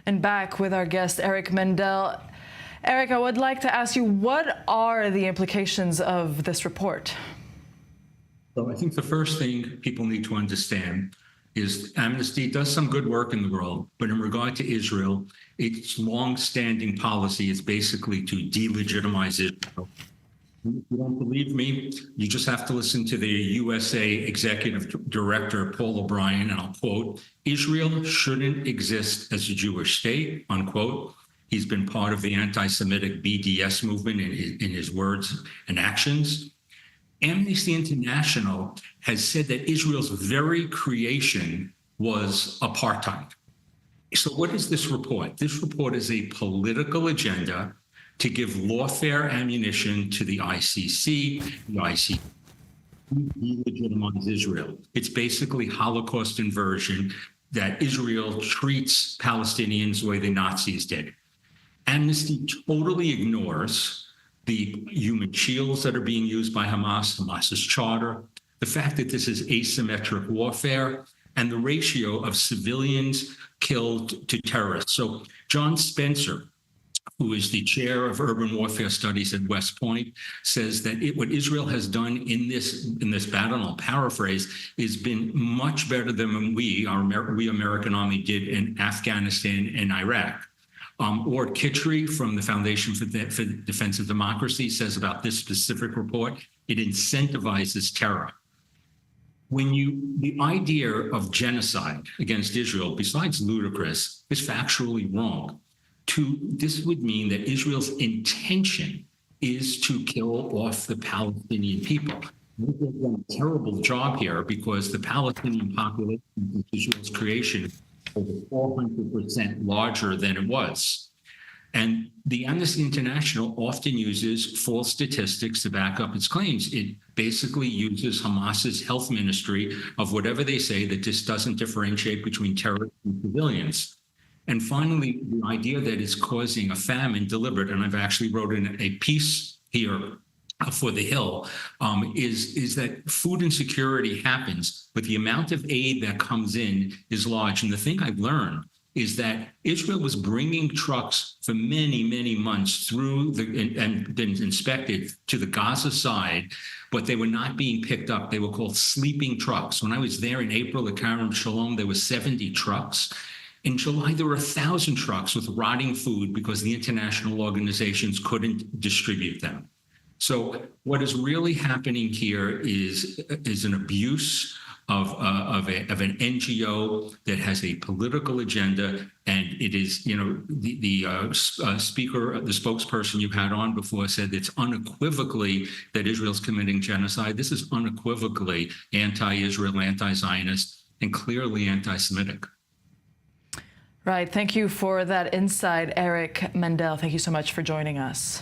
And back with our guest, Eric Mandel. Eric, I would like to ask you, what are the implications of this report? So I think the first thing people need to understand is Amnesty does some good work in the world, but in regard to Israel, its long-standing policy is basically to delegitimize Israel. If you don't believe me, you just have to listen to the USA Executive Director, Paul O'Brien, and I'll quote, "Israel shouldn't exist as a Jewish state," unquote. He's been part of the anti-Semitic BDS movement in his words and actions. Amnesty International has said that Israel's very creation was apartheid. So what is this report? This report is a political agenda to give lawfare ammunition to the ICC, the ICC delegitimize Israel. It's basically Holocaust inversion, that Israel treats Palestinians the way the Nazis did. Amnesty totally ignores the human shields that are being used by Hamas, Hamas's charter, the fact that this is asymmetric warfare, and the ratio of civilians killed to terrorists. So John Spencer, who is the chair of urban warfare studies at West Point, says that what Israel has done in this battle, and I'll paraphrase, has been much better than we American Army did in Afghanistan and Iraq. Or Kitchery from the Foundation for Defense of Democracy says about this specific report, it incentivizes terror. The idea of genocide against Israel, besides ludicrous, is factually wrong. This would mean that Israel's intention is to kill off the Palestinian people. They've done a terrible job here because the Palestinian population is Israel's creation over 400% larger than it was. And the Amnesty International often uses false statistics to back up its claims. It basically uses Hamas's health ministry of whatever they say that this doesn't differentiate between terrorists and civilians. And finally, the idea that it's causing a famine deliberate, and I've actually wrote in a piece here for The Hill, is that food insecurity happens, but the amount of aid that comes in is large. And the thing I've learned is that Israel was bringing trucks for many, many months through and been inspected to the Gaza side, but they were not being picked up. They were called sleeping trucks. When I was there in April at Kerem Shalom, there were 70 trucks. In July, there were 1,000 trucks with rotting food because the international organizations couldn't distribute them. So what is really happening here is an abuse of an NGO that has a political agenda, and it is, the spokesperson you had on before said it's unequivocally that Israel's committing genocide. This is unequivocally anti-Israel, anti-Zionist, and clearly anti-Semitic. Right. Thank you for that insight, Eric Mandel. Thank you so much for joining us.